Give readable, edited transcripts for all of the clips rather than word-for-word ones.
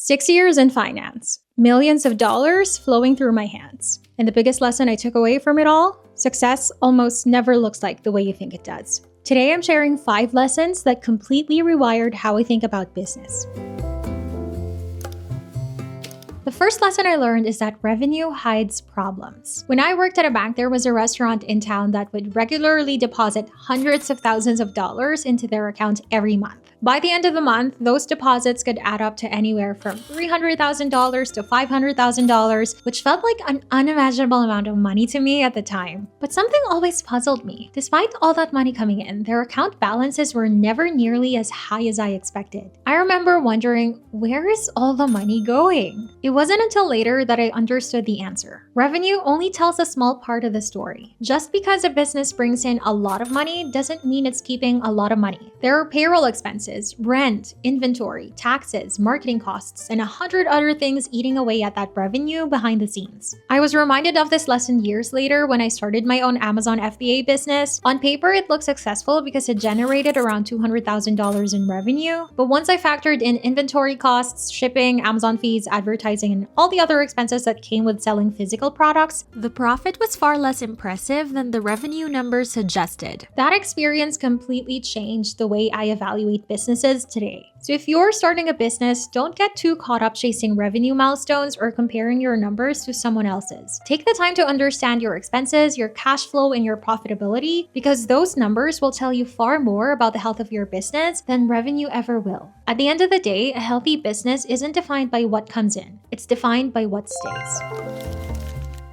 6 years in finance, millions of dollars flowing through my hands. And the biggest lesson I took away from it all? Success almost never looks like the way you think it does. Today I'm sharing 5 lessons that completely rewired how I think about business. The first lesson I learned is that revenue hides problems. When I worked at a bank, there was a restaurant in town that would regularly deposit hundreds of thousands of dollars into their account every month. By the end of the month, those deposits could add up to anywhere from $300,000 to $500,000, which felt like an unimaginable amount of money to me at the time. But something always puzzled me. Despite all that money coming in, their account balances were never nearly as high as I expected. I remember wondering, where is all the money going? It wasn't until later that I understood the answer. Revenue only tells a small part of the story. Just because a business brings in a lot of money doesn't mean it's keeping a lot of money. There are payroll expenses, rent, inventory, taxes, marketing costs, and 100 other things eating away at that revenue behind the scenes. I was reminded of this lesson years later when I started my own Amazon FBA business. On paper, it looked successful because it generated around $200,000 in revenue. But once I factored in inventory costs, shipping, Amazon fees, advertising, and all the other expenses that came with selling physical products, the profit was far less impressive than the revenue numbers suggested. That experience completely changed the way I evaluate businesses today. So if you're starting a business, don't get too caught up chasing revenue milestones or comparing your numbers to someone else's. Take the time to understand your expenses, your cash flow, and your profitability, because those numbers will tell you far more about the health of your business than revenue ever will. At the end of the day, a healthy business isn't defined by what comes in. It's defined by what stays.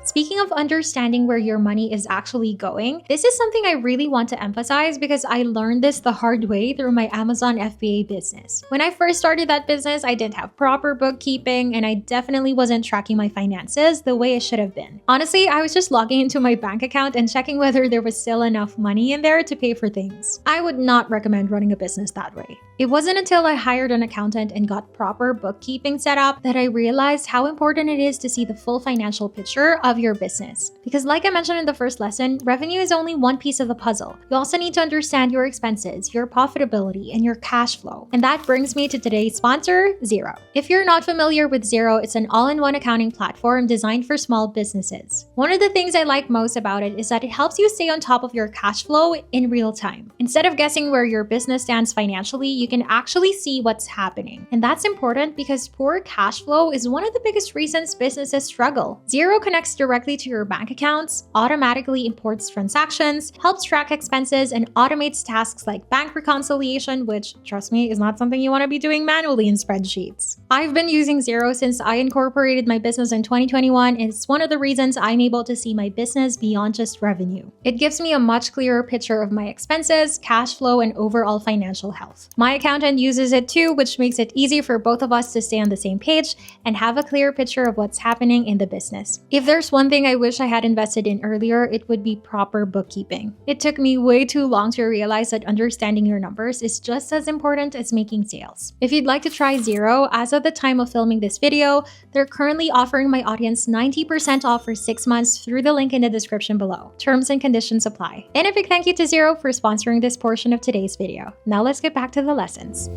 Speaking of understanding where your money is actually going, this is something I really want to emphasize because I learned this the hard way through my Amazon FBA business. When I first started that business, I didn't have proper bookkeeping and I definitely wasn't tracking my finances the way it should have been. Honestly, I was just logging into my bank account and checking whether there was still enough money in there to pay for things. I would not recommend running a business that way. It wasn't until I hired an accountant and got proper bookkeeping set up that I realized how important it is to see the full financial picture of your business. Because like I mentioned in the first lesson, revenue is only one piece of the puzzle. You also need to understand your expenses, your profitability, and your cash flow. And that brings me to today's sponsor, Xero. If you're not familiar with Xero, it's an all-in-one accounting platform designed for small businesses. One of the things I like most about it is that it helps you stay on top of your cash flow in real time. Instead of guessing where your business stands financially, you can actually see what's happening. And that's important because poor cash flow is one of the biggest reasons businesses struggle. Xero connects directly to your bank accounts, automatically imports transactions, helps track expenses, and automates tasks like bank reconciliation, which, trust me, is not something you want to be doing manually in spreadsheets. I've been using Xero since I incorporated my business in 2021, and it's one of the reasons I'm able to see my business beyond just revenue. It gives me a much clearer picture of my expenses, cash flow, and overall financial health. My accountant uses it too, which makes it easy for both of us to stay on the same page and have a clear picture of what's happening in the business. If there's one thing I wish I had invested in earlier, it would be proper bookkeeping. It took me way too long to realize that understanding your numbers is just as important as making sales. If you'd like to try Xero, as of the time of filming this video, they're currently offering my audience 90% off for 6 months through the link in the description below. Terms and conditions apply. And a big thank you to Xero for sponsoring this portion of today's video. Now let's get back to the lessons.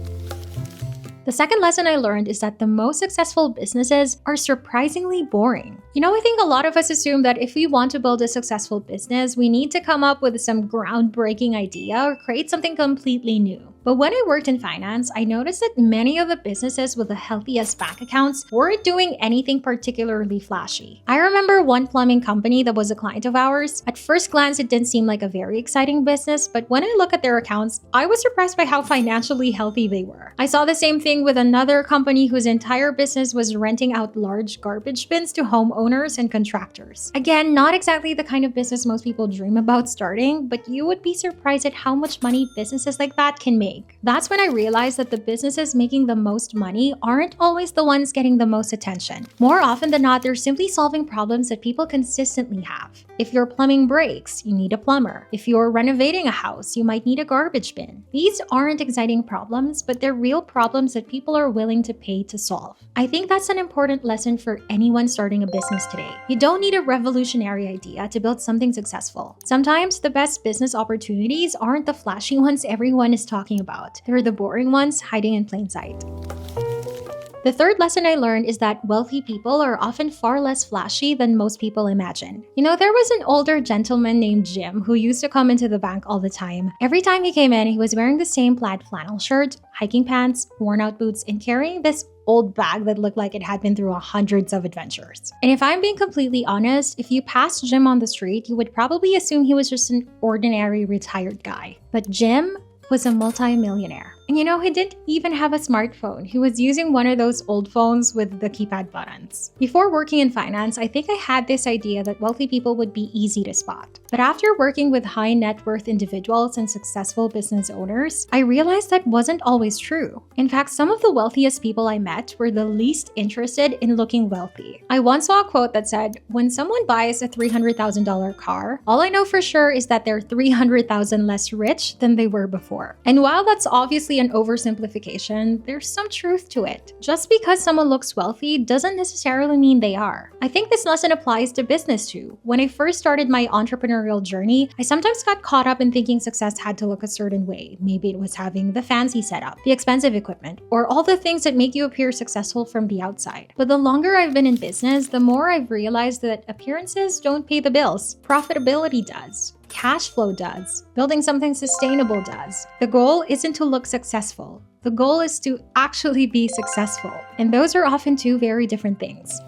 The second lesson I learned is that the most successful businesses are surprisingly boring. I think a lot of us assume that if we want to build a successful business, we need to come up with some groundbreaking idea or create something completely new. But when I worked in finance, I noticed that many of the businesses with the healthiest bank accounts weren't doing anything particularly flashy. I remember one plumbing company that was a client of ours. At first glance, it didn't seem like a very exciting business, but when I look at their accounts, I was surprised by how financially healthy they were. I saw the same thing with another company whose entire business was renting out large garbage bins to homeowners and contractors. Again, not exactly the kind of business most people dream about starting, but you would be surprised at how much money businesses like that can make. That's when I realized that the businesses making the most money aren't always the ones getting the most attention. More often than not, they're simply solving problems that people consistently have. If your plumbing breaks, you need a plumber. If you're renovating a house, you might need a garbage bin. These aren't exciting problems, but they're real problems that people are willing to pay to solve. I think that's an important lesson for anyone starting a business today. You don't need a revolutionary idea to build something successful. Sometimes the best business opportunities aren't the flashy ones everyone is talking about. They're the boring ones hiding in plain sight. The third lesson I learned is that wealthy people are often far less flashy than most people imagine. There was an older gentleman named Jim who used to come into the bank all the time. Every time he came in, he was wearing the same plaid flannel shirt, hiking pants, worn-out boots, and carrying this old bag that looked like it had been through hundreds of adventures. And if I'm being completely honest, if you passed Jim on the street, you would probably assume he was just an ordinary retired guy. But Jim was a multi-millionaire. And he didn't even have a smartphone. He was using one of those old phones with the keypad buttons. Before working in finance, I think I had this idea that wealthy people would be easy to spot. But after working with high net worth individuals and successful business owners, I realized that wasn't always true. In fact, some of the wealthiest people I met were the least interested in looking wealthy. I once saw a quote that said, "When someone buys a $300,000 car, all I know for sure is that they're $300,000 less rich than they were before." And while that's obviously an oversimplification, there's some truth to it. Just because someone looks wealthy doesn't necessarily mean they are. I think this lesson applies to business too. When I first started my entrepreneurial journey, I sometimes got caught up in thinking success had to look a certain way. Maybe it was having the fancy setup, the expensive equipment, or all the things that make you appear successful from the outside. But the longer I've been in business, the more I've realized that appearances don't pay the bills. Profitability does. Cash flow does. Building something sustainable does. The goal isn't to look successful. The goal is to actually be successful. And those are often two very different things.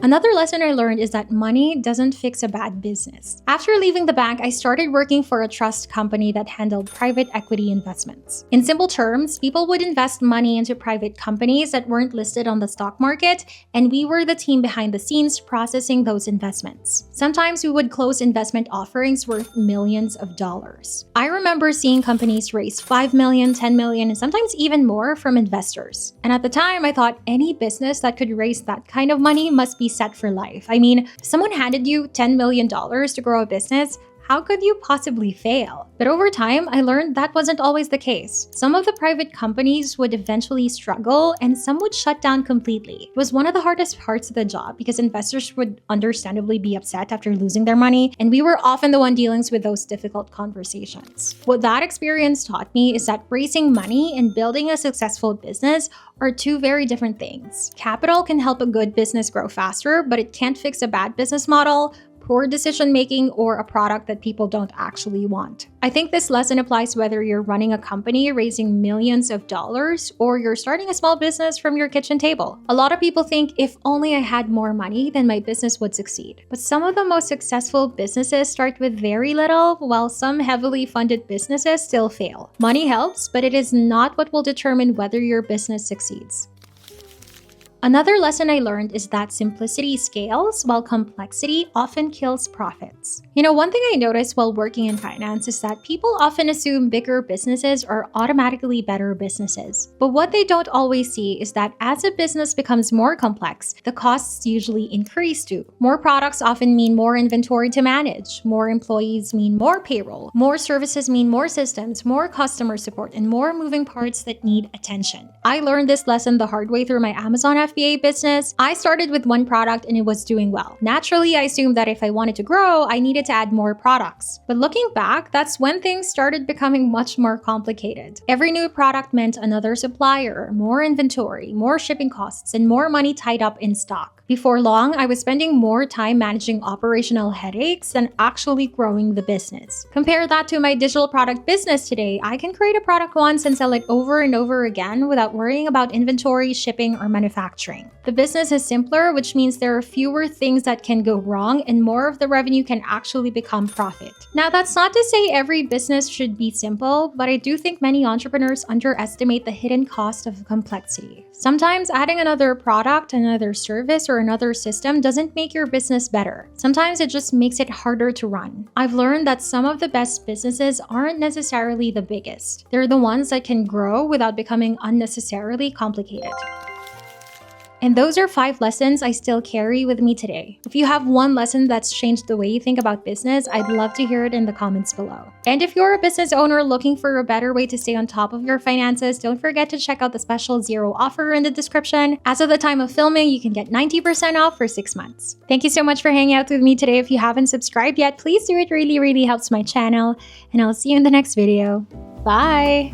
Another lesson I learned is that money doesn't fix a bad business. After leaving the bank, I started working for a trust company that handled private equity investments. In simple terms, people would invest money into private companies that weren't listed on the stock market, and we were the team behind the scenes processing those investments. Sometimes we would close investment offerings worth millions of dollars. I remember seeing companies raise $5 million, $10 million, and sometimes even more from investors. And at the time, I thought any business that could raise that kind of money must be set for life. I mean, if someone handed you $10 million to grow a business, how could you possibly fail? But over time, I learned that wasn't always the case. Some of the private companies would eventually struggle and some would shut down completely. It was one of the hardest parts of the job because investors would understandably be upset after losing their money, and we were often the one dealing with those difficult conversations. What that experience taught me is that raising money and building a successful business are two very different things. Capital can help a good business grow faster, but it can't fix a bad business model, poor decision-making, or a product that people don't actually want. I think this lesson applies whether you're running a company raising millions of dollars or you're starting a small business from your kitchen table. A lot of people think if only I had more money, then my business would succeed. But some of the most successful businesses start with very little, while some heavily funded businesses still fail. Money helps, but it is not what will determine whether your business succeeds. Another lesson I learned is that simplicity scales while complexity often kills profits. One thing I noticed while working in finance is that people often assume bigger businesses are automatically better businesses. But what they don't always see is that as a business becomes more complex, the costs usually increase too. More products often mean more inventory to manage. More employees mean more payroll. More services mean more systems, more customer support, and more moving parts that need attention. I learned this lesson the hard way through my Amazon FBA business. I started with one product and it was doing well. Naturally, I assumed that if I wanted to grow, I needed to add more products. But looking back, that's when things started becoming much more complicated. Every new product meant another supplier, more inventory, more shipping costs, and more money tied up in stock. Before long, I was spending more time managing operational headaches than actually growing the business. Compare that to my digital product business today. I can create a product once and sell it over and over again without worrying about inventory, shipping, or manufacturing. The business is simpler, which means there are fewer things that can go wrong and more of the revenue can actually become profit. Now, that's not to say every business should be simple, but I do think many entrepreneurs underestimate the hidden cost of complexity. Sometimes adding another product, another service, or another system doesn't make your business better. Sometimes it just makes it harder to run. I've learned that some of the best businesses aren't necessarily the biggest. They're the ones that can grow without becoming unnecessarily complicated. And those are 5 lessons I still carry with me today. If you have one lesson that's changed the way you think about business, I'd love to hear it in the comments below. And if you're a business owner looking for a better way to stay on top of your finances, don't forget to check out the special zero offer in the description. As of the time of filming, you can get 90% off for 6 months. Thank you so much for hanging out with me today. If you haven't subscribed yet, please do. It really helps my channel. And I'll see you in the next video. Bye!